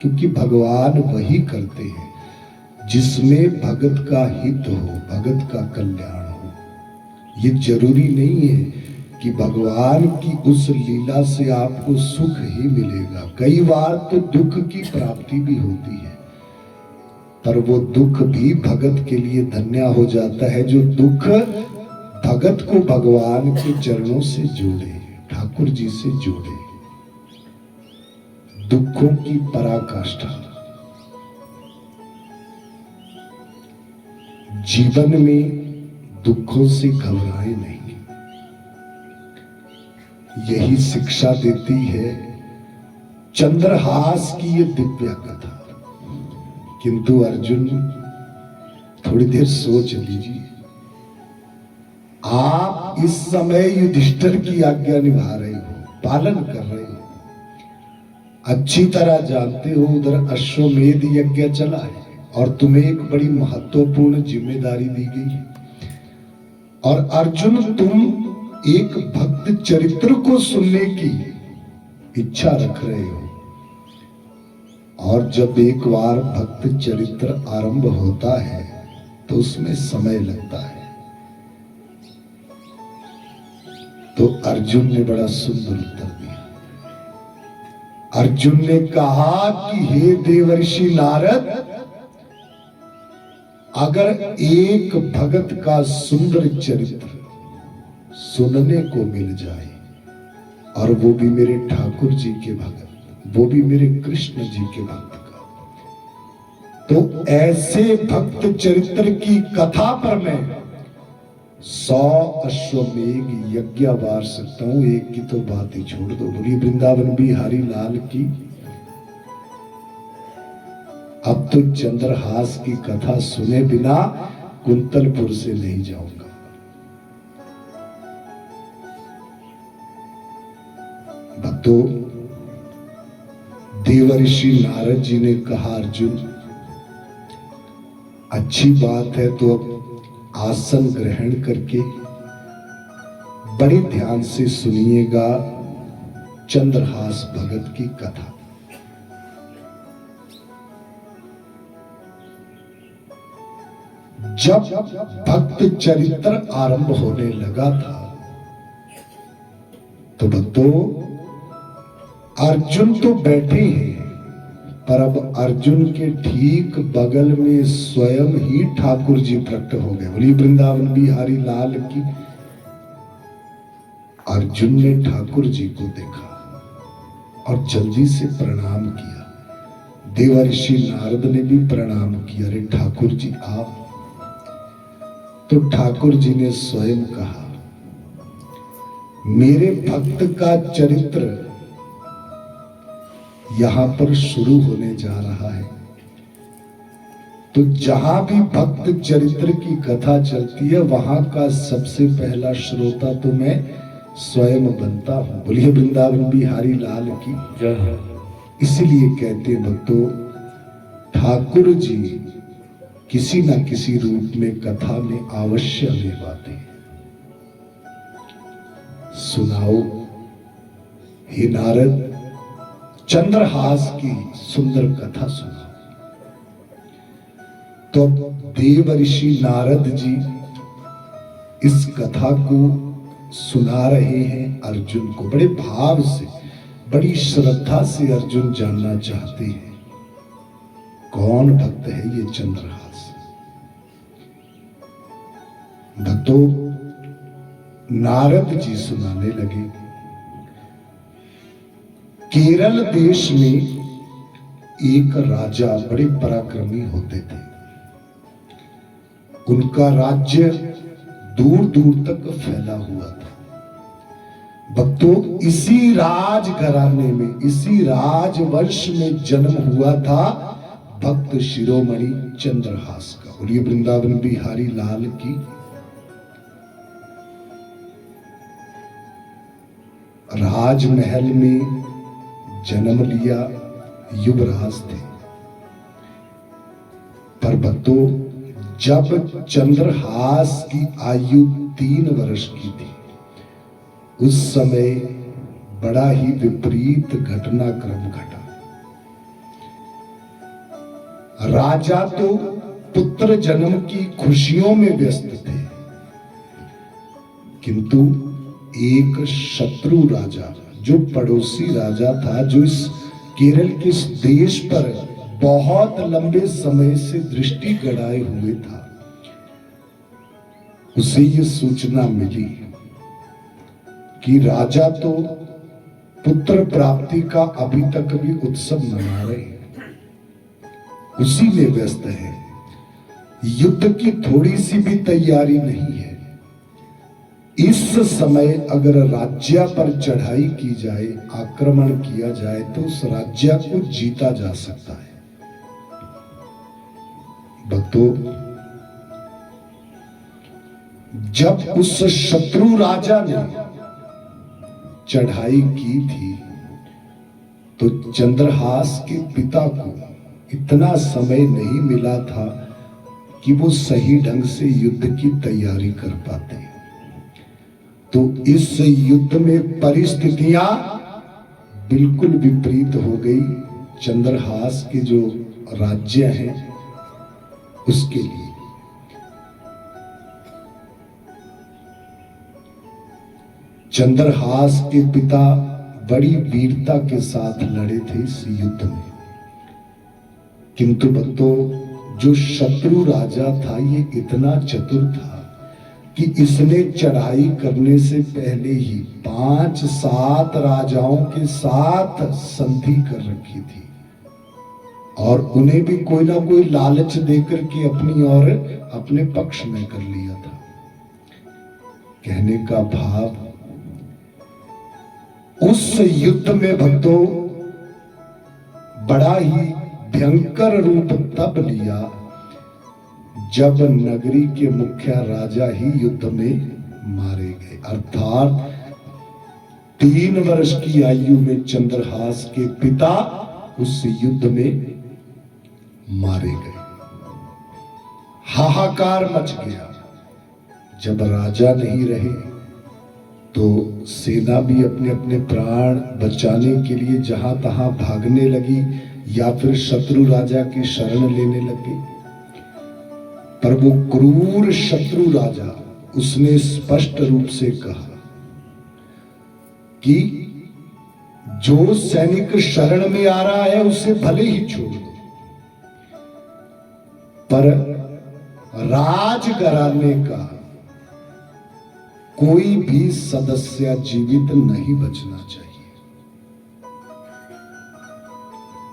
क्योंकि भगवान वही करते हैं जिसमें भगत का हित हो, भगत का कल्याण हो। ये जरूरी नहीं है कि भगवान की उस लीला से आपको सुख ही मिलेगा। कई बार तो दुख की प्राप्ति भी होती है, पर वो दुख भी भगत के लिए धन्य हो जाता है जो दुख भगत को भगवान के चरणों से जोड़े, ठाकुर जी से जोड़े। दुखों की पराकाष्ठा। जीवन में दुखों से घबराए नहीं, यही शिक्षा देती है चंद्रहास की ये दिव्य कथा। किंतु अर्जुन, थोड़ी देर सोच लीजिए, आप इस समय युधिष्ठिर की आज्ञा निभा रहे हो, पालन कर रहे हो। अच्छी तरह जानते हो उधर अश्वमेध यज्ञ चला है और तुम्हें एक बड़ी महत्वपूर्ण जिम्मेदारी दी गई है। और अर्जुन, तुम एक भक्त चरित्र को सुनने की इच्छा रख रहे हो, और जब एक बार भक्त चरित्र आरंभ होता है तो उसमें समय लगता है। तो अर्जुन ने बड़ा सुंदर उत्तर दिया। अर्जुन ने कहा कि हे देवर्षि नारद, अगर एक भगत का सुंदर चरित्र सुनने को मिल जाए, और वो भी मेरे ठाकुर जी के भगत, वो भी मेरे कृष्ण जी के भक्त का, तो ऐसे भक्त चरित्र की कथा पर मैं 100 अश्वमेघ यज्ञ वार सकता हूं। एक की तो बात ही छोड़ दो। बोलिए वृंदावन बिहारी लाल की। अब तो चंद्रहास की कथा सुने बिना कुंतलपुर से नहीं जाऊंगा। भक्तों, देवर्षि नारद जी ने कहा, अर्जुन अच्छी बात है, तो अब आसन ग्रहण करके बड़े ध्यान से सुनिएगा चंद्रहास भगत की कथा। जब भक्त चरित्र आरंभ होने लगा था तो भक्तों, अर्जुन तो बैठे हैं, पर अब अर्जुन के ठीक बगल में स्वयं ही ठाकुर जी प्रकट हो गए। बोलिए वृंदावन बिहारी लाल की। अर्जुन ने ठाकुर जी को देखा और जल्दी से प्रणाम किया। देवर्षि नारद ने भी प्रणाम किया, अरे ठाकुर जी आप। तो ठाकुर जी ने स्वयं कहा, मेरे भक्त का चरित्र यहां पर शुरू होने जा रहा है, तो जहां भी भक्त चरित्र की कथा चलती है वहां का सबसे पहला श्रोता तो मैं स्वयं बनता हूं। बोलिए वृंदावन बिहारी लाल की जय। इसलिए कहते हैं भक्तों, ठाकुर जी किसी न किसी रूप में कथा में अवश्य में बातें सुनाओ। हे नारद, चंद्रहास की सुंदर कथा सुना। तो देवर्षि नारद जी इस कथा को सुना रहे हैं अर्जुन को। बड़े भाव से, बड़ी श्रद्धा से अर्जुन जानना चाहते हैं कौन भक्त है ये चंद्रहास। भक्तों, नारद जी सुनाने लगे। केरल देश में एक राजा बड़े पराक्रमी होते थे। उनका राज्य दूर दूर तक फैला हुआ था। भक्तों, इसी राजघराने में, इसी राजवंश में जन्म हुआ था भक्त शिरोमणि चंद्रहास का। और ये वृंदावन बिहारी लाल की। राजमहल में जन्म लिया, युवराज थे। पर भक्तों, जब चंद्रहास की आयु 3 वर्ष की थी, उस समय बड़ा ही विपरीत घटनाक्रम घटा। राजा तो पुत्र जन्म की खुशियों में व्यस्त थे, किंतु एक शत्रु राजा, जो पड़ोसी राजा था, जो इस केरल के इस देश पर बहुत लंबे समय से दृष्टि गड़ाए हुए था, उसे ये सूचना मिली कि राजा तो पुत्र प्राप्ति का अभी तक भी उत्सव मना रहे हैं, उसी में व्यस्त है, युद्ध की थोड़ी सी भी तैयारी नहीं है। इस समय अगर राज्य पर चढ़ाई की जाए, आक्रमण किया जाए, तो उस राज्य को जीता जा सकता है। भक्तों, जब उस शत्रु राजा ने चढ़ाई की थी, तो चंद्रहास के पिता को इतना समय नहीं मिला था कि वो सही ढंग से युद्ध की तैयारी कर पाते। तो इस युद्ध में परिस्थितियां बिल्कुल विपरीत हो गई चंद्रहास के जो राज्य हैं उसके लिए। चंद्रहास के पिता बड़ी वीरता के साथ लड़े थे इस युद्ध में, किंतु भक्तों, जो शत्रु राजा था ये इतना चतुर था कि इसने चढ़ाई करने से पहले ही 5-7 राजाओं के साथ संधि कर रखी थी और उन्हें भी कोई ना कोई लालच देकर के अपनी और अपने पक्ष में कर लिया था। कहने का भाव, उस युद्ध में भक्तों बड़ा ही भयंकर रूप तब लिया जब नगरी के मुख्य राजा ही युद्ध में मारे गए। अर्थात 3 वर्ष की आयु में चंद्रहास के पिता उस युद्ध में मारे गए। हाहाकार मच गया। जब राजा नहीं रहे तो सेना भी अपने अपने प्राण बचाने के लिए जहां तहां भागने लगी या फिर शत्रु राजा की शरण लेने लगी। पर वो क्रूर शत्रु राजा, उसने स्पष्ट रूप से कहा कि जो सैनिक शरण में आ रहा है उसे भले ही छोड़ दो, पर राजघराने का कोई भी सदस्य जीवित नहीं बचना चाहिए,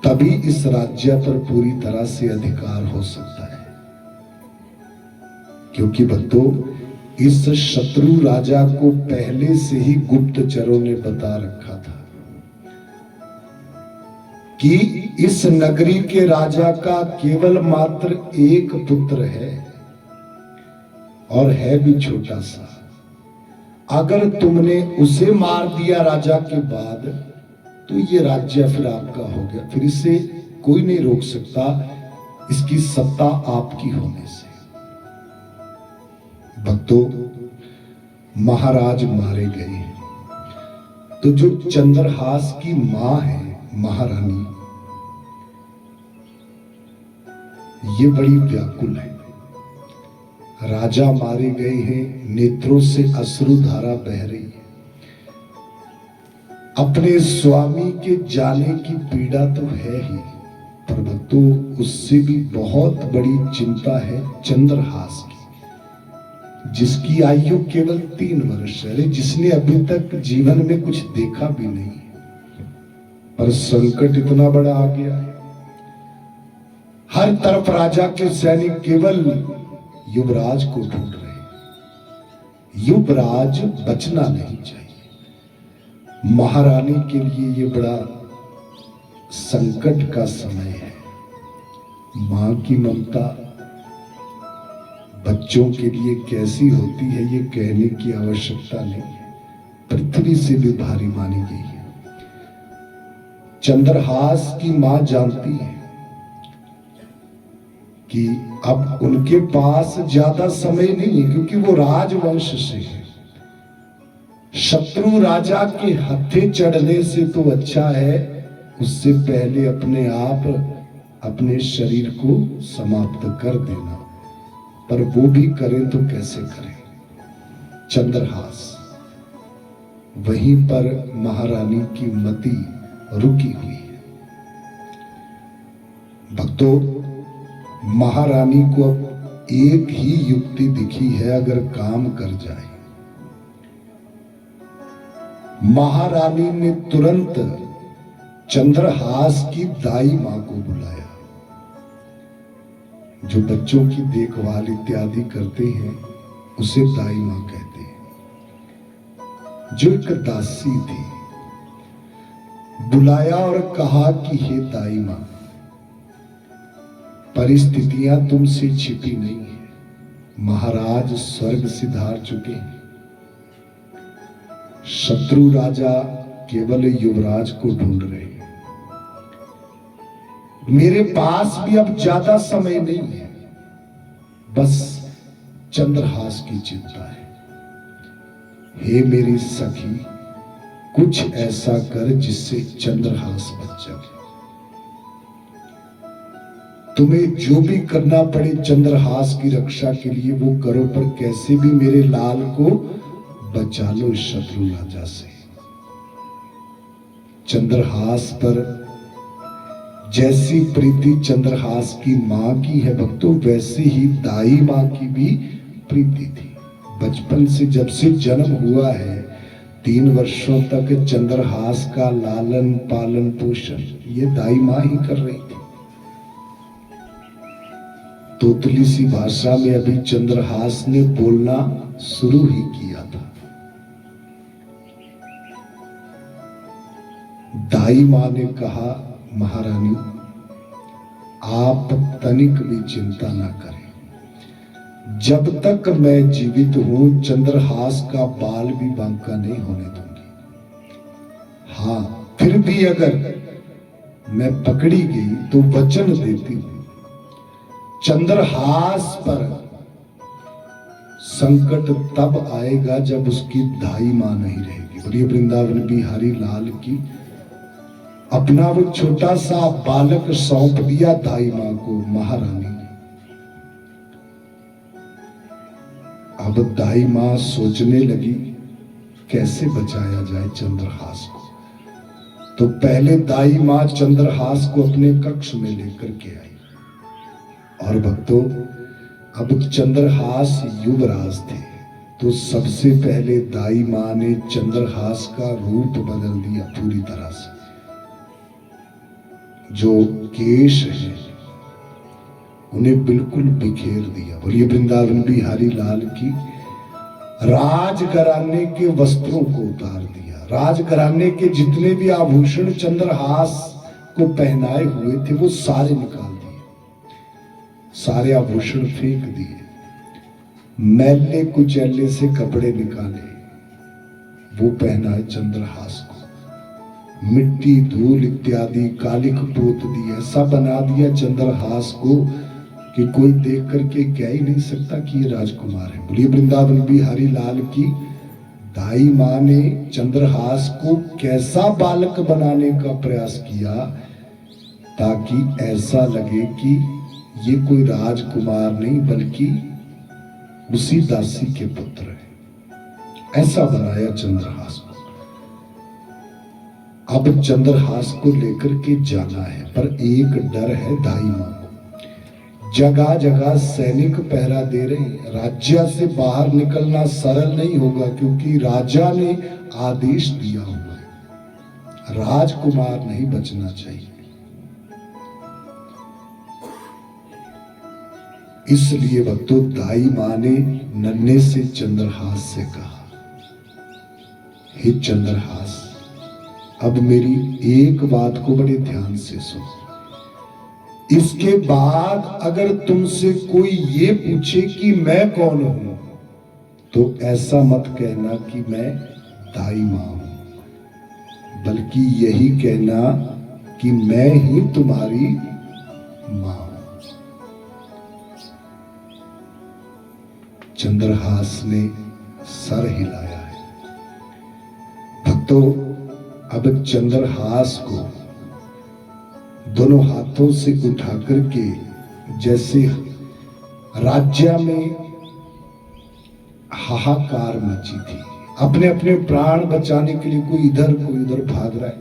तभी इस राज्य पर पूरी तरह से अधिकार हो सकता है। क्योंकि भक्तों, इस शत्रु राजा को पहले से ही गुप्तचरों ने बता रखा था कि इस नगरी के राजा का केवल मात्र एक पुत्र है और है भी छोटा सा। अगर तुमने उसे मार दिया राजा के बाद, तो ये राज्य फिर आपका हो गया, फिर इसे कोई नहीं रोक सकता, इसकी सत्ता आपकी होने से। भक्तों, महाराज मारे गए, तो जो चंद्रहास की मां है, महारानी, ये बड़ी व्याकुल है। राजा मारे गए हैं, नेत्रों से अश्रुधारा बह रही है। अपने स्वामी के जाने की पीड़ा तो है ही, पर भक्तों उससे भी बहुत बड़ी चिंता है चंद्रहास की, जिसकी आयु केवल 3 वर्ष है, जिसने अभी तक जीवन में कुछ देखा भी नहीं, पर संकट इतना बड़ा आ गया है। हर तरफ राजा के सैनिक केवल युवराज को ढूंढ रहे हैं। युवराज बचना नहीं चाहिए। महारानी के लिए ये बड़ा संकट का समय है। मां की ममता बच्चों के लिए कैसी होती है ये कहने की आवश्यकता नहीं है, पृथ्वी से भी भारी मानी गई है। चंद्रहास की मां जानती है कि अब उनके पास ज्यादा समय नहीं है, क्योंकि वो राजवंश से है। शत्रु राजा के हत्थे चढ़ने से तो अच्छा है उससे पहले अपने आप अपने शरीर को समाप्त कर देना, पर वो भी करें तो कैसे करें? चंद्रहास। वहीं पर महारानी की मति रुकी हुई है। भक्तों, महारानी को अब एक ही युक्ति दिखी है, अगर काम कर जाए। महारानी ने तुरंत चंद्रहास की दाई मां को बुलाया, जो बच्चों की देखभाल इत्यादि करते हैं उसे दाई मां कहते हैं, जो एक दासी थी। बुलाया और कहा कि हे दाई मां, परिस्थितियां तुमसे छिपी नहीं है। महाराज स्वर्ग सिधार चुके हैं। शत्रु राजा केवल युवराज को ढूंढ रहे हैं। मेरे पास भी अब ज्यादा समय नहीं है, बस चंद्रहास की चिंता है। हे मेरी सखी, कुछ ऐसा कर जिससे चंद्रहास बच जाए। तुम्हें जो भी करना पड़े चंद्रहास की रक्षा के लिए वो करो, पर कैसे भी मेरे लाल को बचा लो शत्रु राजा से। चंद्रहास पर जैसी प्रीति चंद्रहास की मां की है भक्तों, वैसे ही दाई मां की भी प्रीति थी। बचपन से, जब से जन्म हुआ है, 3 वर्षों तक चंद्रहास का लालन पालन पोषण ये दाई मां ही कर रही थी। तोतली सी भाषा में अभी चंद्रहास ने बोलना शुरू ही किया था। दाई मां ने कहा, महारानी आप तनिक भी चिंता ना करें। जब तक मैं जीवित हूं, चंद्रहास का बाल भी बांका नहीं होने दूंगी। हां, फिर भी अगर मैं पकड़ी गई तो वचन देती हूं, चंद्रहास पर संकट तब आएगा जब उसकी दाई मां नहीं रहेगी। बोलिए वृंदावन बिहारी लाल की। अपना वो छोटा सा बालक सौंप दिया दाई मां को महारानी ने। अब दाई मां सोचने लगी कैसे बचाया जाए चंद्रहास को। तो पहले दाई मां चंद्रहास को अपने कक्ष में लेकर के आई। और भक्तों, अब चंद्रहास युवराज थे, तो सबसे पहले दाई मां ने चंद्रहास का रूप बदल दिया पूरी तरह से। जो केश है उन्हें बिल्कुल बिखेर दिया। बोलिए वृंदावन बिहारी लाल की। राजघराने के वस्त्रों को उतार दिया। राजघराने के जितने भी आभूषण चंद्रहास को पहनाए हुए थे वो सारे निकाल दिए, सारे आभूषण फेंक दिए। मैले कुचैले से कपड़े निकाले, वो पहनाए चंद्रहास को। मिट्टी धूल इत्यादि कालिख पोत दी, ऐसा बना दिया चंद्रहास को कि कोई देख करके कह ही नहीं सकता कि ये राजकुमार है। बोलिए वृंदावन बिहारी लाल की। दाई मां ने चंद्रहास को कैसा बालक बनाने का प्रयास किया ताकि ऐसा लगे कि ये कोई राजकुमार नहीं बल्कि उसी दासी के पुत्र है। ऐसा बनाया चंद्रहास को। अब चंद्रहास को लेकर के जाना है, पर एक डर है दाई मां को। जगह जगह सैनिक पहरा दे रहे हैं। राज्य से बाहर निकलना सरल नहीं होगा, क्योंकि राजा ने आदेश दिया हुआ है, राजकुमार नहीं बचना चाहिए। इसलिए भक्तों, दाई मां ने नन्हे से चंद्रहास से कहा, हे चंद्रहास, अब मेरी एक बात को बड़े ध्यान से सुनो। इसके बाद अगर तुमसे कोई ये पूछे कि मैं कौन हूं, तो ऐसा मत कहना कि मैं दाई मां हूं, बल्कि यही कहना कि मैं ही तुम्हारी मां हूं। चंद्रहास ने सर हिलाया है। भक्तों, अब चंद्रहास को दोनों हाथों से उठा करके, जैसे राज्य में हाहाकार मची थी, अपने अपने प्राण बचाने के लिए कोई उधर भाग रहा है,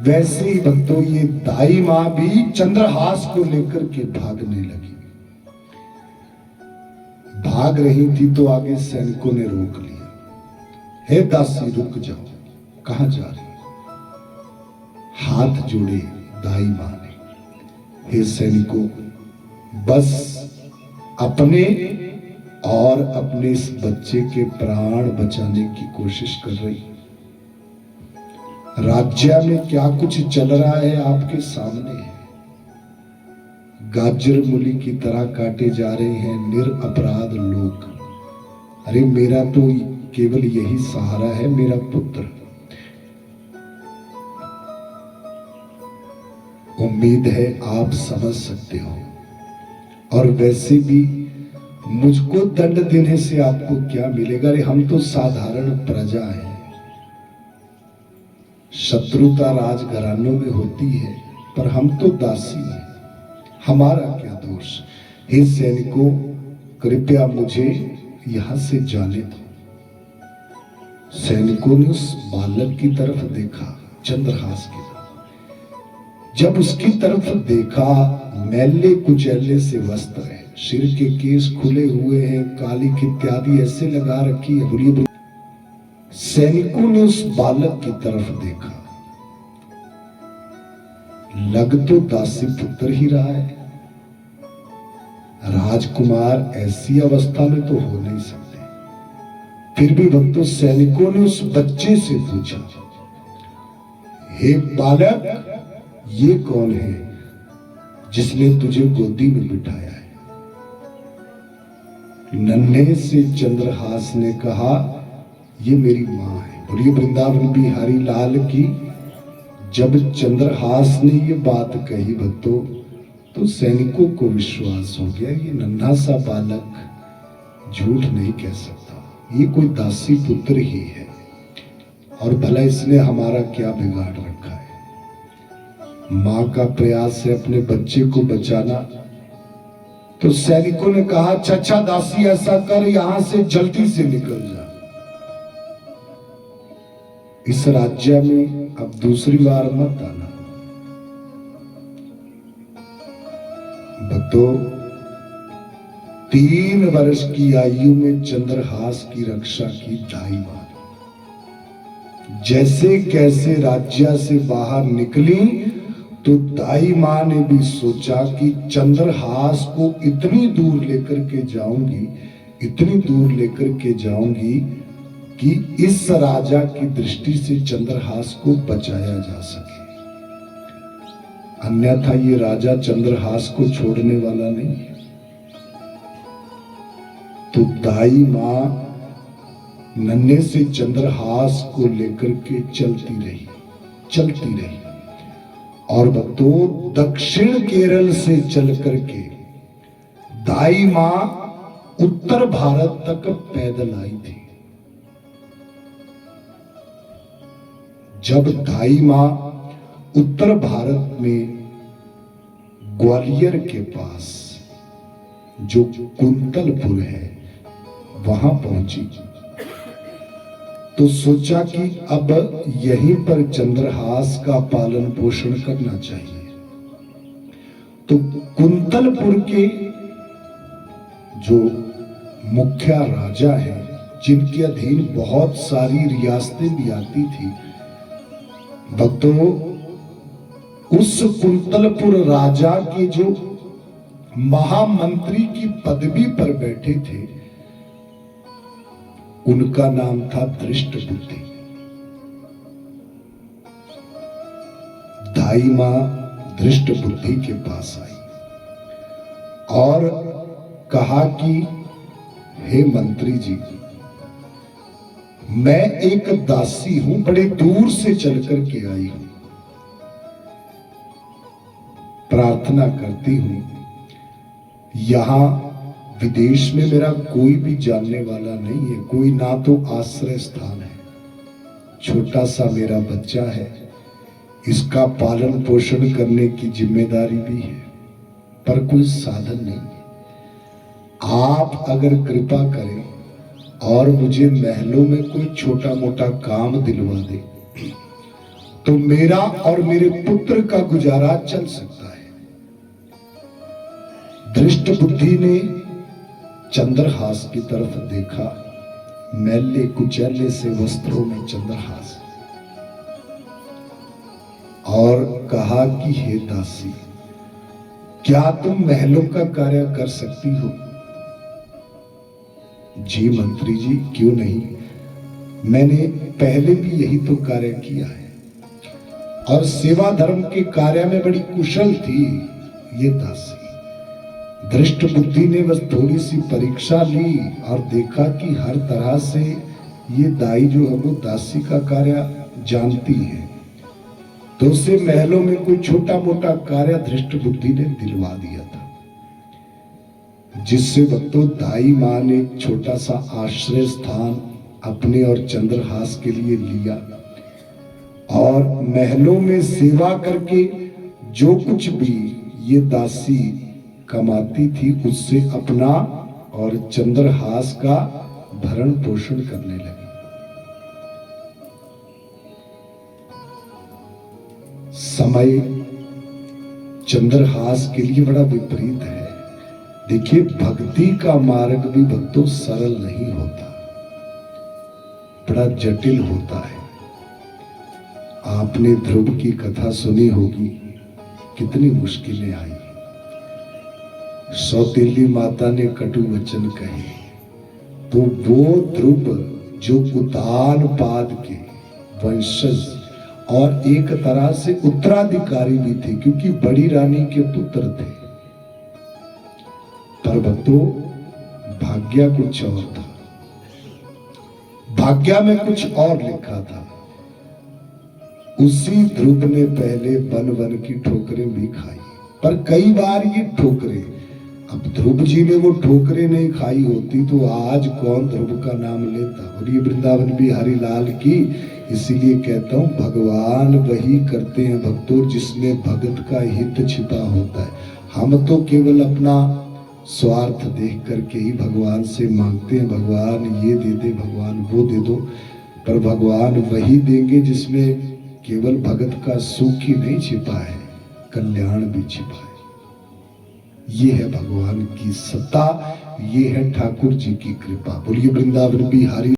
वैसे ही भक्तों ये दाई मां भी चंद्रहास को लेकर के भागने लगी। भाग रही थी तो आगे सैनिकों ने रोक लिया। हे दासी रुक जाओ, कहां जा रही? हाथ जोड़े दाई मां ने, हे सैनिकों, बस अपने और अपने इस बच्चे के प्राण बचाने की कोशिश कर रही। राज्य में क्या कुछ चल रहा है आपके सामने है। गाजर मूली की तरह काटे जा रहे हैं निरपराध लोग। अरे मेरा तो केवल यही सहारा है, मेरा पुत्र। उम्मीद है आप समझ सकते हो। और वैसे भी मुझको दंड देने से आपको क्या मिलेगा? अरे हम तो साधारण प्रजा हैं। शत्रुता राजघरानों में होती है, पर हम तो दासी हैं, हमारा क्या दोष? हे सैनिकों, कृपया मुझे यहां से जाने दो। सैनिकों ने उस बालक की तरफ देखा, चंद्रहास की तरफ। जब उसकी तरफ देखा, मैले कुचैले से वस्त्र है, सिर के केस खुले हुए हैं, कालिक इत्यादि ऐसे लगा रखी है। बोलिए, सैनिकों ने उस बालक की तरफ देखा, लग तो दासी पुत्र ही रहा है, राजकुमार ऐसी अवस्था में तो हो नहीं सकते। फिर भी भक्तों, सैनिकों ने उस बच्चे से पूछा, हे बालक, ये कौन है जिसने तुझे गोदी में बिठाया है? नन्हे से चंद्रहास ने कहा, ये मेरी मां है। बोलिए वृंदावन बिहारी लाल की। जब चंद्रहास ने ये बात कही भक्तों, तो सैनिकों को विश्वास हो गया, ये नन्हा सा बालक झूठ नहीं कह सकता, ये कोई दासी पुत्र ही है। और भला इसने हमारा क्या बिगाड़ रखा है? मां का प्रयास है अपने बच्चे को बचाना। तो सैनिकों ने कहा, अच्छा दासी, ऐसा कर, यहां से जल्दी से निकल जा। इस राज्य में अब दूसरी बार मत आना। भक्तों, 3 वर्ष की आयु में चंद्रहास की रक्षा की दाई मां। जैसे कैसे राज्य से बाहर निकली, तो दाई मां ने भी सोचा कि चंद्रहास को इतनी दूर लेकर के जाऊंगी, इतनी दूर लेकर के जाऊंगी कि इस राजा की दृष्टि से चंद्रहास को बचाया जा सके। अन्यथा ये राजा चंद्रहास को छोड़ने वाला नहीं है। तो दाई मां नन्हे से चंद्रहास को लेकर के चलती रही। और भक्तों, दक्षिण केरल से चल करके दाई मां उत्तर भारत तक पैदल आई थी। जब दाई मां उत्तर भारत में ग्वालियर के पास जो कुंतलपुर है वहां पहुंची, तो सोचा कि अब यहीं पर चंद्रहास का पालन पोषण करना चाहिए। तो कुंतलपुर के जो मुखिया राजा हैं, जिनके अधीन बहुत सारी रियासतें भी आती थी, भक्तों, उस कुंतलपुर राजा के जो महामंत्री की पदवी पर बैठे थे, उनका नाम था दृष्ट बुद्धि। दाई मां दृष्ट बुद्धि के पास आई और कहा कि हे मंत्री जी, मैं एक दासी हूं, बड़े दूर से चल करके आई हूं, प्रार्थना करती हूं, यहां विदेश में मेरा कोई भी जानने वाला नहीं है, कोई ना तो आश्रय स्थान है, छोटा सा मेरा बच्चा है, इसका पालन पोषण करने की जिम्मेदारी भी है, पर कोई साधन नहीं है। आप अगर कृपा करें और मुझे महलों में कोई छोटा मोटा काम दिलवा दे तो मेरा और मेरे पुत्र का गुजारा चल सकता है। दृष्ट बुद्धि ने चंद्रहास की तरफ देखा, मैले कुचैले से वस्त्रों में चंद्रहास, और कहा कि हे दासी, क्या तुम महलों का कार्य कर सकती हो? जी मंत्री जी, क्यों नहीं, मैंने पहले भी यही तो कार्य किया है और सेवा धर्म के कार्य में बड़ी कुशल थी ये दासी। दृष्ट बुद्धि ने बस थोड़ी सी परीक्षा ली और देखा कि हर तरह से ये दाई जो है वो दासी का कार्य जानती है, तो उसे महलों में कोई छोटा मोटा कार्य दृष्ट बुद्धि ने दिलवा दिया था, जिससे भक्तों दाई मां ने एक छोटा सा आश्रय स्थान अपने और चंद्रहास के लिए लिया और महलों में सेवा करके जो कुछ भी ये दासी कमाती थी उससे अपना और चंद्रहास का भरण पोषण करने लगी। समय चंद्रहास के लिए बड़ा विपरीत है। देखिए, भक्ति का मार्ग भी भक्तों सरल नहीं होता, बड़ा जटिल होता है। आपने ध्रुव की कथा सुनी होगी, कितनी मुश्किलें आई, सौतेली माता ने कटु वचन कहे, तो वो ध्रुव जो उतानपाद के वंशज और एक तरह से उत्तराधिकारी भी थे, क्योंकि बड़ी रानी के पुत्र थे, पर भक्तों भाग्य कुछ और था, भाग्य में कुछ और लिखा था। उसी ध्रुव ने पहले वन वन की ठोकरें भी खाई, पर कई बार ये ठोकरें, अब ध्रुव जी ने वो ठोकरें नहीं खाई होती तो आज कौन ध्रुव का नाम लेता। और ये वृंदावन बिहारी लाल की, इसीलिए कहता हूं भगवान वही करते हैं भक्तों जिसमें भगत का हित छिपा होता है। हम तो केवल अपना स्वार्थ देख करके ही भगवान से मांगते हैं, भगवान ये दे दे, भगवान वो दे दो, पर भगवान वही देंगे जिसमें केवल भगत का सुख ही नहीं छिपा है, कल्याण भी छिपा है। ये है भगवान की सत्ता, ये है ठाकुर जी की कृपा। बोलिए वृंदावन बिहारी।